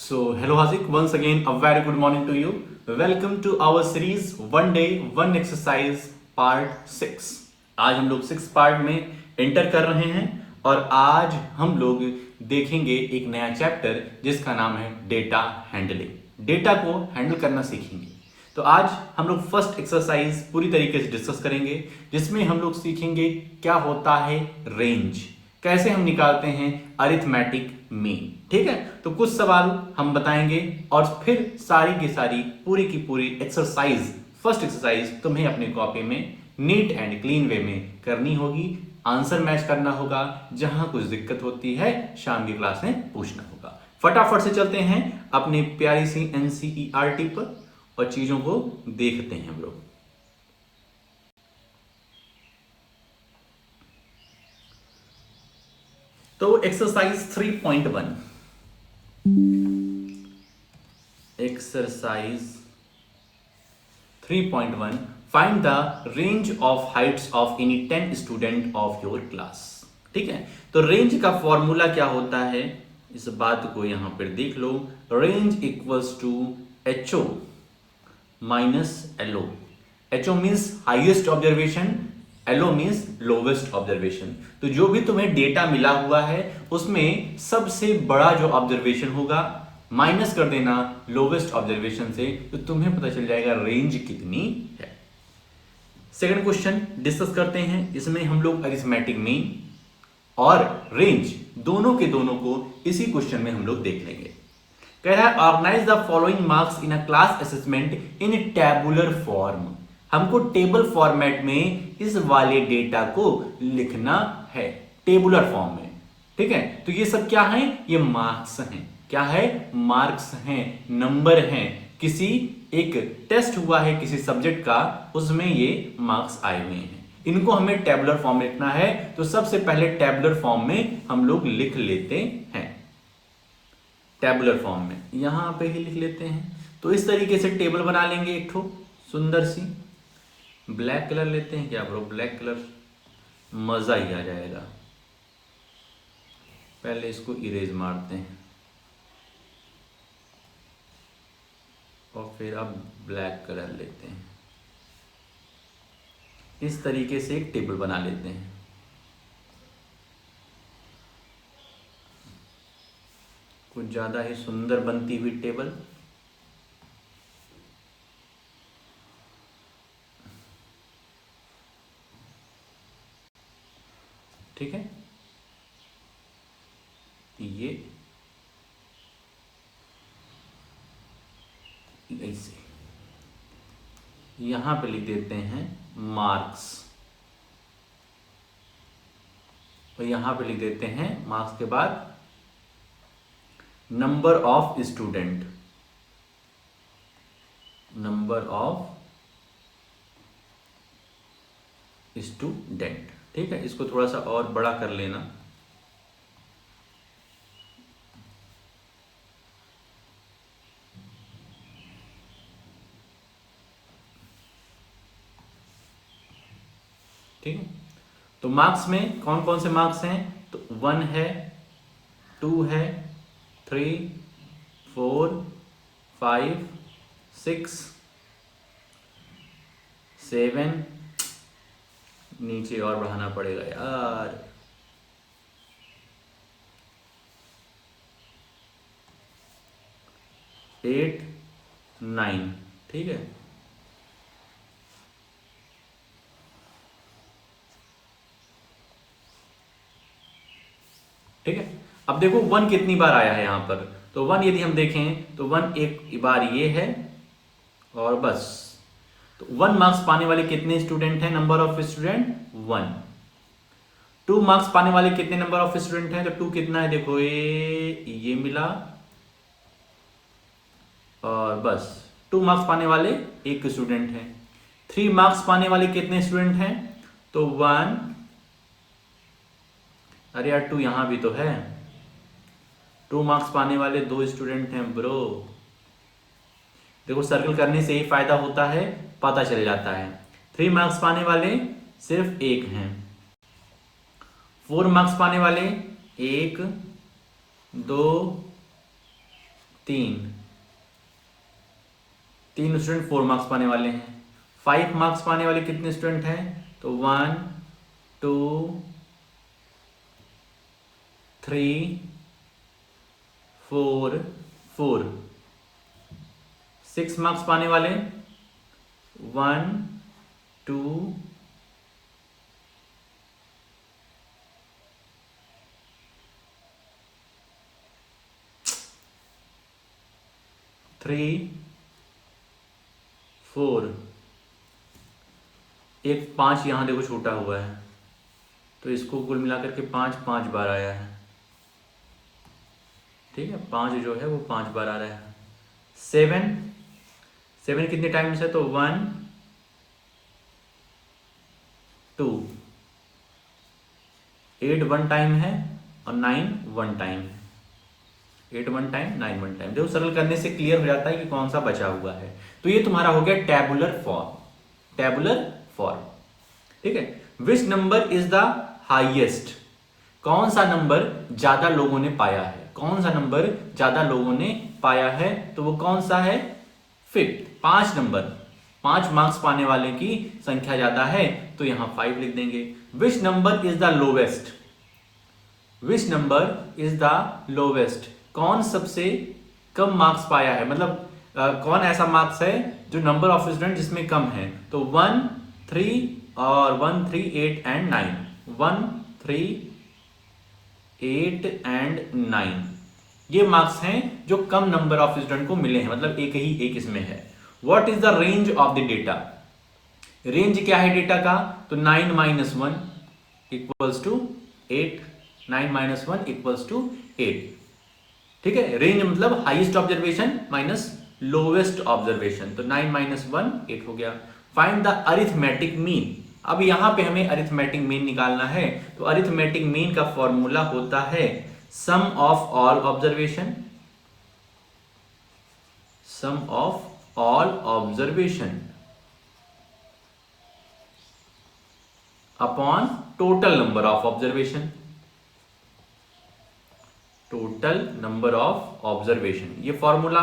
Hello Hazik, once again a very good morning to you. Welcome to our series One Day One Exercise Part 6. आज हम लोग 6 part में enter कर रहे हैं और आज हम लोग देखेंगे एक नया चैप्टर जिसका नाम है डेटा हैंडलिंग। डेटा को हैंडल करना सीखेंगे। तो आज हम लोग फर्स्ट एक्सरसाइज पूरी तरीके से डिस्कस करेंगे जिसमें हम लोग सीखेंगे क्या होता है रेंज, कैसे हम निकालते हैं अरिथमेटिक मीन। ठीक है, तो कुछ सवाल हम बताएंगे और फिर सारी की सारी पूरी की पूरी एक्सरसाइज, फर्स्ट एक्सरसाइज तुम्हें अपनी कॉपी में नीट एंड क्लीन वे में करनी होगी। आंसर मैच करना होगा, जहां कुछ दिक्कत होती है शाम की क्लास में पूछना होगा। फटाफट से चलते हैं अपनी प्यारी सी एनसीईआरटी पर और चीजों को देखते हैं हम लोग। तो exercise 3.1, exercise 3.1, find the range of Heights of any 10 student of your class. ठीक है, तो रेंज का फॉर्मूला क्या होता है, इस बात को यहां पर देख लो। Range equals to HO minus LO। HO means highest observation, LO means lowest observation. तो जो भी तुम्हें डेटा मिला हुआ है उसमें सबसे बड़ा जो ऑब्जर्वेशन होगा माइनस कर देना लोवेस्ट ऑब्जर्वेशन से, तो तुम्हें पता चल जाएगा रेंज कितनी है। सेकंड क्वेश्चन डिस्कस करते हैं। इसमें हम लोग अरिथमेटिक मीन और रेंज दोनों के दोनों को इसी क्वेश्चन में हम लोग देख लेंगे। कह रहा है organise the following marks in a class assessment in tabular form. हमको टेबल फॉर्मेट में इस वाले डेटा को लिखना है, टेबुलर फॉर्म में। ठीक है, तो ये सब क्या है, ये मार्क्स हैं। क्या है, मार्क्स हैं, नंबर हैं। किसी एक टेस्ट हुआ है किसी सब्जेक्ट का, उसमें ये मार्क्स आए हुए हैं। इनको हमें टेबुलर फॉर्म में लिखना है, तो सबसे पहले टेबुलर फॉर्म में हम लोग लिख लेते हैं। टेबुलर फॉर्म में यहां पे ही लिख लेते हैं। तो इस तरीके से टेबल बना लेंगे एक ठो सुंदर सी। ब्लैक कलर लेते हैं क्या ब्रो, ब्लैक कलर मजा ही आ जाएगा। पहले इसको इरेज मारते हैं और फिर अब ब्लैक कलर लेते हैं। इस तरीके से एक टेबल बना लेते हैं। कुछ ज्यादा ही सुंदर बनती हुई टेबल। ठीक है, ये ऐसे यहां पे लिख देते हैं मार्क्स और यहां पे लिख देते हैं मार्क्स के बाद number of student, number of student. ठीक है, इसको थोड़ा सा और बड़ा कर लेना। ठीक है, तो मार्क्स में कौन कौन से मार्क्स हैं, तो 1 है, 2 है, 3, 4, 5, 6, 7, नीचे और बढ़ाना पड़ेगा यार, 8, 9। ठीक है, ठीक है। अब देखो 1 कितनी बार आया है यहां पर, तो 1 यदि हम देखें तो 1 एक बार ये है और बस। तो 1 मार्क्स पाने वाले कितने स्टूडेंट हैं, नंबर ऑफ स्टूडेंट 1। 2 मार्क्स पाने वाले कितने नंबर ऑफ स्टूडेंट हैं, तो 2 कितना है, देखो ये मिला और बस 2 मार्क्स पाने वाले एक स्टूडेंट हैं। 3 मार्क्स पाने वाले कितने स्टूडेंट हैं, तो 1, अरे यार 2 यहां भी तो है। 2 मार्क्स पाने वाले 2 स्टूडेंट हैं ब्रो। देखो सर्कल करने से ही फायदा होता है, पता चल जाता है। 3 मार्क्स पाने वाले सिर्फ 1 हैं। 4 मार्क्स पाने वाले 1, 2, 3 स्टूडेंट 4 मार्क्स पाने वाले हैं। 5 मार्क्स पाने वाले कितने स्टूडेंट हैं? तो 1 2 3 4 4। 6 मार्क्स पाने वाले 1 2 3 4। एक 5 यहां देखो छूटा हुआ है, तो इसको कुल मिलाकर के 5 बार आया है। ठीक है, 5 जो है वो 5 बार आ रहा है। 7 कितने टाइम्स है? तो 1 2। 8 1 टाइम है और 9 1 टाइम है। 8 1 टाइम 9 1 टाइम। देखो सरल करने से क्लियर हो जाता है कि कौन सा बचा हुआ है। तो ये तुम्हारा हो गया टेबुलर फॉर्म। टेबुलर फॉर्म, ठीक है। Which number is the highest? कौन सा नंबर ज्यादा लोगों ने पाया है? कौन सा नंबर ज्यादा लोगों ने पाया है? तो वो कौन सा है? 5th। 5 नंबर, 5 मार्क्स पाने वाले की संख्या ज्यादा है, तो यहां 5 लिख देंगे। Which number is the lowest? Which number is the lowest? कौन सबसे कम मार्क्स पाया है? मतलब कौन ऐसा मार्क्स है जो नंबर ऑफ स्टूडेंट जिसमें कम है? तो 1 3 और 1 3 8 एंड 9। 1 3 8 एंड 9 ये मार्क्स हैं जो कम नंबर ऑफ स्टूडेंट को मिले हैं, मतलब एक ही एक इसमें है। What is the range of the data? Range क्या है डेटा का? तो 9 minus 1 equals to 8। 9 minus 1 equals to 8। ठीक है, रेंज मतलब highest observation minus lowest observation. तो 9 माइनस 1 8 हो गया। Find the arithmetic mean. अब यहां पे हमें अरिथमेटिक मीन निकालना है। तो अरिथमेटिक मीन का फॉर्मूला होता है sum of all observation, sum of all observation upon total number of observation. Total number of observation, ये फॉर्मूला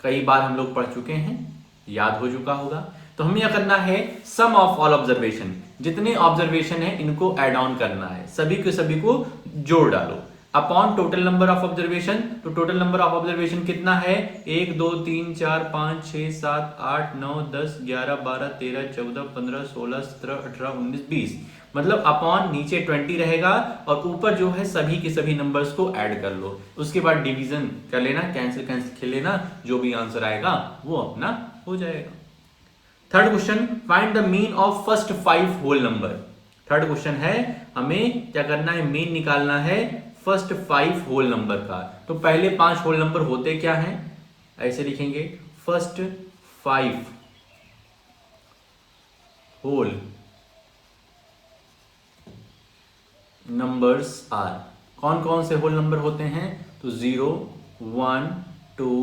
कई बार हम लोग पढ़ चुके हैं, याद हो चुका होगा। तो हमें यह करना है सम ऑफ ऑल ऑब्जर्वेशन, जितने ऑब्जर्वेशन है इनको ऐड ऑन करना है, सभी के सभी को जोड़ डालो। Upon total number of observation, तो टोटल नंबर ऑफ ऑब्जर्वेशन कितना है? 1 2 3 4 5 6 7 8 9 10 11 12 13 14 15 16 17 18 19 20। मतलब अपॉन नीचे 20 रहेगा और ऊपर जो है सभी के सभी नंबर्स को ऐड कर लो। उसके बाद डिवीजन कर लेना, कैंसिल कैंसिल लेना, जो भी आंसर आएगा वो अपना हो जाएगा। Third question, find the mean of first 5 whole number. Third question है, हमें क्या करना है? मीन निकालना है फर्स्ट 5 होल नंबर का। तो पहले 5 होल नंबर होते क्या हैं? ऐसे लिखेंगे, फर्स्ट 5 होल नंबर्स आर। कौन कौन से होल नंबर होते हैं? तो 0 1 2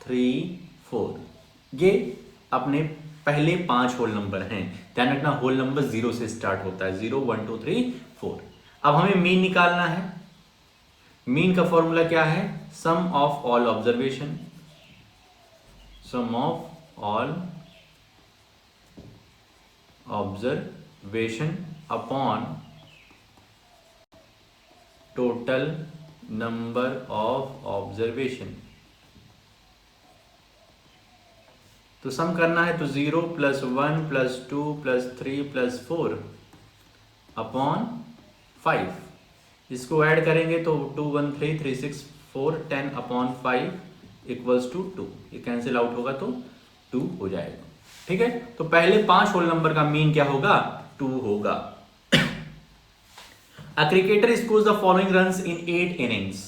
3 4। ये अपने पहले 5 होल नंबर हैं। ध्यान रखना, होल नंबर 0 से स्टार्ट होता है। 0 1 2 3 4। अब हमें मीन निकालना है। मीन का फॉर्मूला क्या है? Sum of all observation, sum of all observation upon total number of observation. तो सम करना है तो 0 plus 1 plus 2 plus 3 plus 4 upon 5। इसको ऐड करेंगे तो 2 1 3 3 6 4 10 अपॉन 5 इक्वल्स टू 2। ये कैंसिल आउट होगा तो 2 हो जाएगा। ठीक है, तो पहले 5 होल नंबर का मीन क्या होगा? 2 होगा। A cricketer scores the following runs in 8 innings.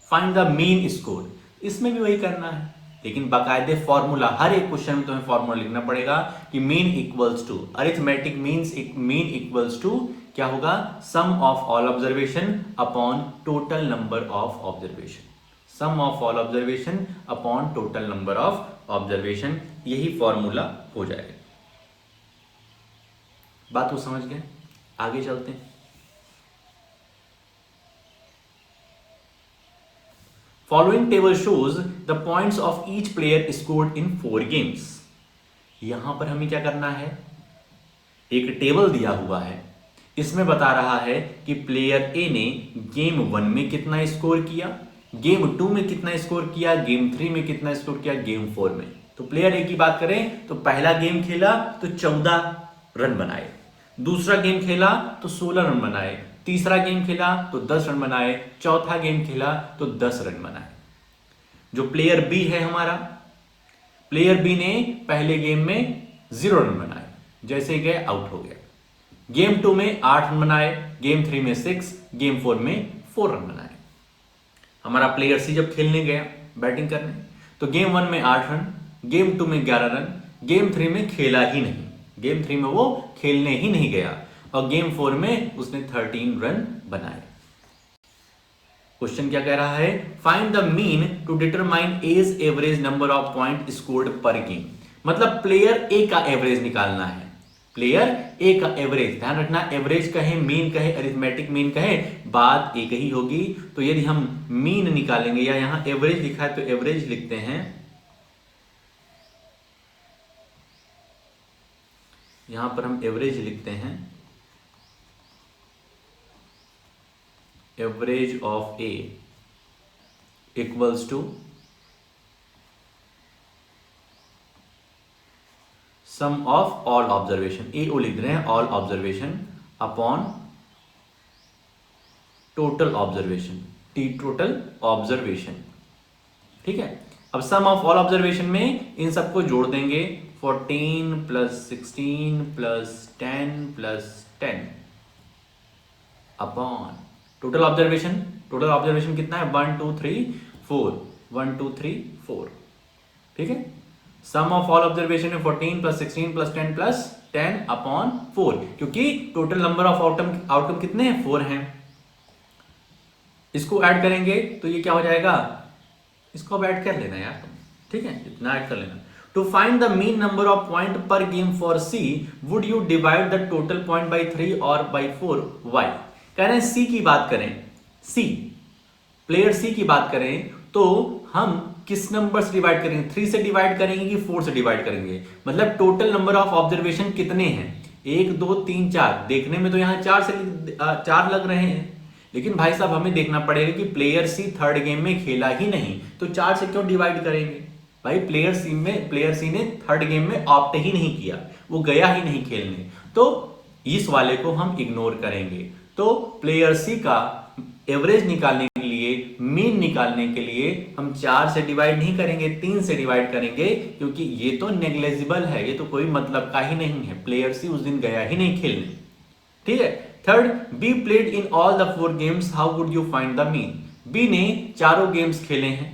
Find the mean score. इसमें भी वही करना है, लेकिन बाकायदे फॉर्मूला, हर एक क्वेश्चन में तुम्हें फॉर्मूला लिखना पड़ेगा कि mean equals to, arithmetic means mean equals to क्या होगा? Sum of all observation upon total number of observation. Sum of all observation upon total number of observation, यही फॉर्मूला हो जाएगा। बात को समझ गए? आगे चलते हैं। Following table shows the points of each player scored in 4 games. यहां पर हमें क्या करना है, एक टेबल दिया हुआ है, इसमें बता रहा है कि प्लेयर ए ने गेम 1 में कितना स्कोर किया, गेम 2 में कितना स्कोर किया, गेम 3 में कितना स्कोर किया, गेम 4 में। तो प्लेयर ए की बात करें तो पहला गेम खेला तो 14 रन बनाए, दूसरा गेम खेला तो 16 रन बनाए, तीसरा गेम खेला तो 10 रन बनाए, चौथा गेम खेला तो 10 रन बनाए। जो प्लेयर बी है हमारा, प्लेयर बी ने पहले गेम में 0 रन बनाए, जैसे गए आउट हो गया। गेम 2 में 8 रन बनाए, गेम 3 में 6, गेम 4 में 4 रन बनाए। हमारा प्लेयर सी जब खेलने गया बैटिंग करने तो गेम 1 में 8 रन, गेम 2 में 11 रन, गेम 3 में खेला ही नहीं, गेम 3 में वो खेलने ही नहीं गया, और गेम 4 में उसने 13 रन बनाए। क्वेश्चन क्या कह रहा है, find the mean to determine as average number of point scored per game. मतलब प्लेयर ए का एवरेज निकालना है, प्लेयर ए का एवरेज। ध्यान रखना, एवरेज कहे, मीन कहे, अरिथमेटिक मीन कहे, बात एक ही होगी। तो यदि हम मीन निकालेंगे या यहां एवरेज लिखा है तो एवरेज लिखते हैं, यहां पर हम एवरेज लिखते हैं, average of A equals to sum of all observation, A O लिख रहे हैं, all observation upon total observation, T total observation. ठीक है, अब सम ऑफ ऑल ऑब्जर्वेशन में इन सबको जोड़ देंगे, 14 plus 16 plus 10 plus 10 upon total observation. Total observation कितना है, 1 2 3 4, 1 2 3 4। ठीक है, सम ऑफ ऑल ऑब्जर्वेशन में 14 प्लस 16 प्लस 10 प्लस 10 अपॉन 4, क्योंकि टोटल नंबर ऑफ आउटकम कितने हैं, 4 हैं। इसको ऐड करेंगे तो ये क्या हो जाएगा, इसको अब ऐड कर लेना यार, ठीक है, इतना ऐड कर लेना। To find the mean number of point per game for C would you divide the total point by 3 और बाई 4, वाई। कह रहे हैं सी की बात करें, सी प्लेयर सी की बात करें तो हम किस नंबर से डिवाइड करेंगे, 3 से डिवाइड करेंगे कि 4 से डिवाइड करेंगे। मतलब टोटल नंबर ऑफ ऑब्जर्वेशन कितने हैं, 1 2 3 4। देखने में तो यहां 4 लग रहे हैं, लेकिन भाई साहब हमें देखना पड़ेगा कि प्लेयर सी थर्ड गेम में खेला ही नहीं, तो 4 से क्यों डिवाइड करेंगे भाई। प्लेयर सी ने थर्ड गेम में ऑप्ट ही नहीं किया, वो गया ही नहीं खेलने, तो इस वाले को हम इग्नोर करेंगे। तो प्लेयर सी का एवरेज निकालने के लिए, मीन निकालने के लिए हम 4 से डिवाइड नहीं करेंगे, 3 से डिवाइड करेंगे, क्योंकि ये तो नेग्लेजिबल है, ये तो कोई मतलब का ही नहीं है। प्लेयर सी उस दिन गया ही नहीं खेलने। ठीक है, third, B played in all the 4 games, how would you find the mean. B ने चारों गेम्स खेले हैं।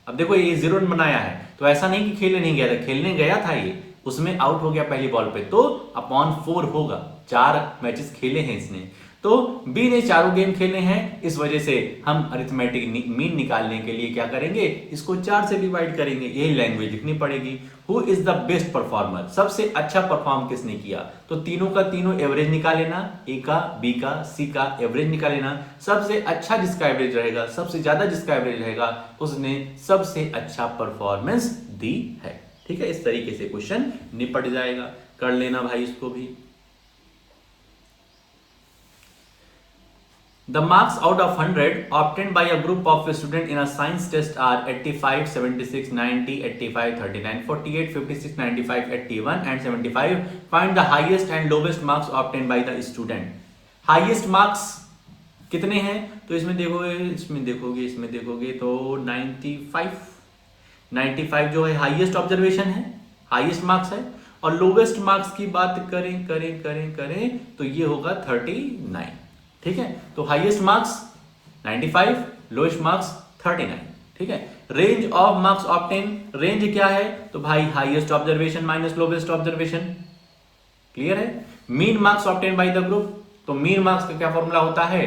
अब देखो ये 0 रन बनाया है, तो ऐसा नहीं कि खेलने नहीं गया था, खेलने गया था, ये उसमें आउट हो गया पहली बॉल पे, तो अपॉन 4 होगा, 4 मैचेस खेले हैं इसने। तो बी ने चारों गेम खेले हैं, इस वजह से हम अरिथमेटिक मीन निकालने के लिए क्या करेंगे, इसको 4 से डिवाइड करेंगे। यही लैंग्वेज लिखनी पड़ेगी। Who is the best performer, सबसे अच्छा परफॉर्म किसने किया, तो तीनों का तीनों एवरेज निकाल लेना, ए का, बी का, सी का एवरेज निकाल लेना। सबसे अच्छा जिसका एवरेज रहेगा, सबसे ज्यादा जिसका एवरेज रहेगा, उसने सबसे अच्छा परफॉर्मेंस दी है। ठीक है, इस तरीके से क्वेश्चन निपट जाएगा, कर लेना भाई इसको भी। The marks out of 100 obtained by a group of students in a science test are 85, 76, 90, 85, 39, 48, 56, 95, 81 and 75. Find the highest and lowest marks obtained by the student. Highest marks कितने हैं, तो इसमें देखोगे तो 95 जो है हाईएस्ट ऑब्जर्वेशन है, हाईएस्ट मार्क्स है। और लोवेस्ट मार्क्स की बात करें तो ये होगा 39। ठीक है, तो हाईएस्ट मार्क्स 95, लोएस्ट मार्क्स 39। ठीक है, range of marks obtain, range क्या है, तो भाई highest observation minus lowest observation. Clear है। Mean marks obtain by the group, तो मीन मार्क्स का क्या फॉर्मूला होता है,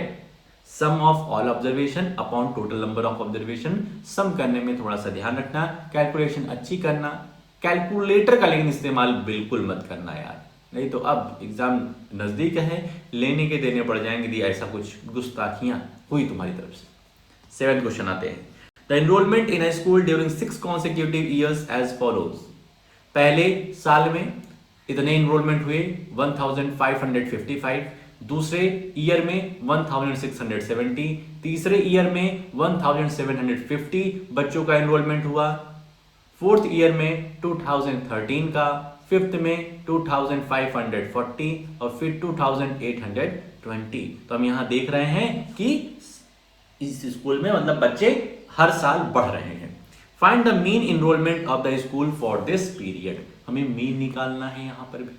sum of all observation upon total number of observation. Sum करने में थोड़ा सा ध्यान रखना, कैलकुलेशन अच्छी करना, कैलकुलेटर का लेकिन इस्तेमाल बिल्कुल मत करना यार, नहीं तो अब एग्जाम नजदीक है, लेने के देने पड़ जाएंगे यदि ऐसा कुछ गुस्ताखियां हुई तुम्हारी तरफ से। 7th क्वेश्चन आते हैं। The enrolment in a school during 6 consecutive years as follows. पहले साल में इतने एनरोलमेंट हुए 1555, दूसरे ईयर में 1670, तीसरे ईयर में 1750 बच्चों का एनरोलमेंट हुआ, फोर्थ ईयर में 2013 का, फिफ्थ में 2540 और फिर 2820। तो हम यहां देख रहे हैं कि इस स्कूल में मतलब बच्चे हर साल बढ़ रहे हैं। Find the mean enrolment of the school for this period. हमें मीन निकालना है यहां पर भी,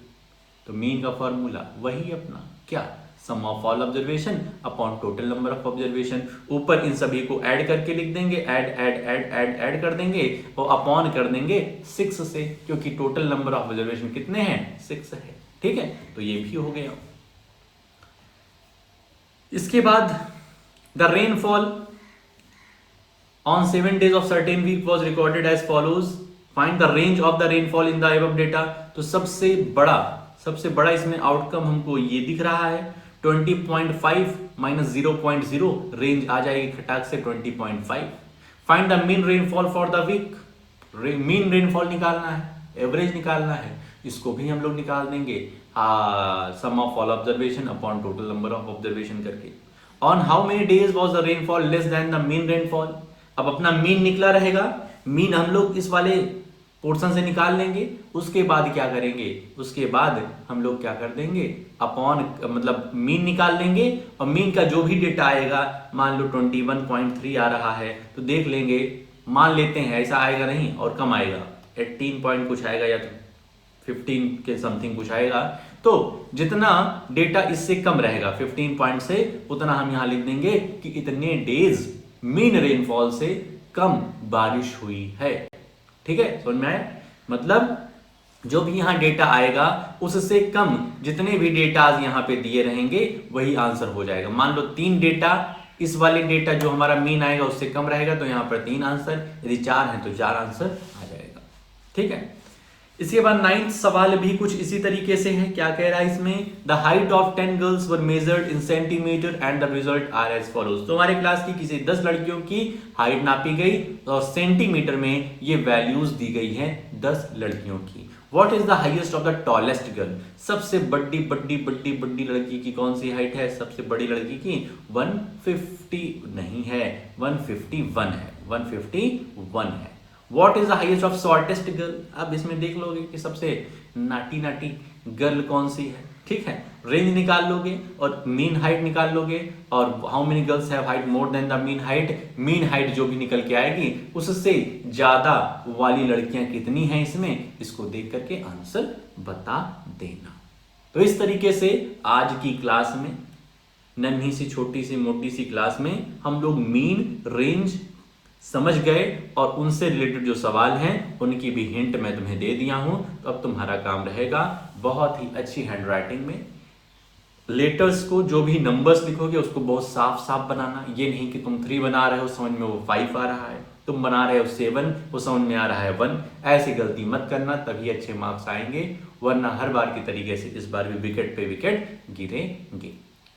तो मीन का फॉर्मूला वही अपना क्या, sum of all observation upon total number of observation. ऊपर इन सभी को ऐड करके लिख देंगे, ऐड कर देंगे और अपॉन कर देंगे 6 से, क्योंकि टोटल नंबर ऑफ ऑब्जर्वेशन कितने हैं, 6 है। ठीक है, तो ये भी हो गया। इसके बाद the rainfall on 7 days of certain week was recorded as follows. Find the range of the rainfall in the above data. तो सबसे बड़ा इसमें आउटकम हमको ये दिख रहा है 20.5 माइनस 0.0, रेंज आ जाएगी खटाक से 20.5। Find the mean rainfall for the week. Mean rainfall निकालना है, एवरेज निकालना है, इसको भी हम लोग निकाल देंगे sum of all observation upon total number of observation करके। On how many days was the rainfall less than the mean rainfall. अब अपना मीन निकला रहेगा, मीन हम लोग इस वाले पोर्शन से निकाल लेंगे। उसके बाद क्या करेंगे, उसके बाद हम लोग क्या कर देंगे, अपॉन मतलब मीन निकाल लेंगे और मीन का जो भी डेटा आएगा, मान लो 21.3 आ रहा है तो देख लेंगे, मान लेते हैं ऐसा आएगा नहीं और कम आएगा, 18 पॉइंट कुछ आएगा या तो 15 के समथिंग कुछ आएगा। तो जितना डेटा इससे कम रहेगा 15 पॉइंट से, उतना हम यहां लिख देंगे कि इतने डेज मीन रेनफॉल से कम बारिश हुई है। ठीक है, समझ में आया? मतलब जो भी यहां डेटा आएगा उससे कम जितने भी डेटा यहां पे दिए रहेंगे वही आंसर हो जाएगा। मान लो 3 डेटा, इस वाले डेटा जो हमारा मीन आएगा उससे कम रहेगा तो यहां पर 3 आंसर, यदि 4 है तो 4 आंसर आ जाएगा। ठीक है, इसके बाद 9th सवाल भी कुछ इसी तरीके से है। क्या कह रहा है इसमें, the height of 10 girls were measured in centimetre and the result are as follows. तो हमारे क्लास की किसी 10 लड़कियों की हाइट नापी गई और सेंटीमीटर में ये वैल्यूज दी गई है 10 लड़कियों की। What is the highest of the tallest girl. सबसे बड़ी लड़की की कौन सी हाइट है, सबसे बड़ी लड़की की 150 नहीं है, 151 है, 151 है। What is the highest of shortest girl। अब इसमें देख लोगे कि सबसे नाटी गर्ल कौन सी है। ठीक है, रेंज निकाल लोगे और मीन हाइट निकाल लोगे और how many girls have height more than the mean height. Mean height जो भी निकल के आएगी उससे ज्यादा वाली लड़कियां कितनी हैं इसमें, इसको देख करके आंसर बता देना। तो इस तरीके से आज की क्लास में, नन्ही सी छोटी सी मोटी सी क्लास में हम लोग मीन रेंज समझ गए और उनसे रिलेटेड जो सवाल हैं उनकी भी हिंट मैं तुम्हें दे दिया हूं। तो अब तुम्हारा काम रहेगा बहुत ही अच्छी हैंडराइटिंग में लेटर्स को, जो भी नंबर्स लिखोगे उसको बहुत साफ बनाना। ये नहीं कि तुम 3 बना रहे हो समझ में वो 5 आ रहा है, तुम बना रहे हो 7 वो समझ में आ रहा है 1। ऐसी गलती मत करना, तभी अच्छे मार्क्स आएंगे, वरना हर बार की तरीके से इस बार भी विकेट पे विकेट गिरेंगे।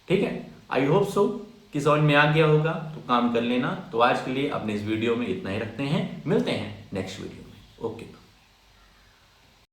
ठीक है, आई होप सो कि समझ में आ गया होगा, तो काम कर लेना। तो आज के लिए अपने इस वीडियो में इतना ही रखते हैं, मिलते हैं नेक्स्ट वीडियो में। ओके।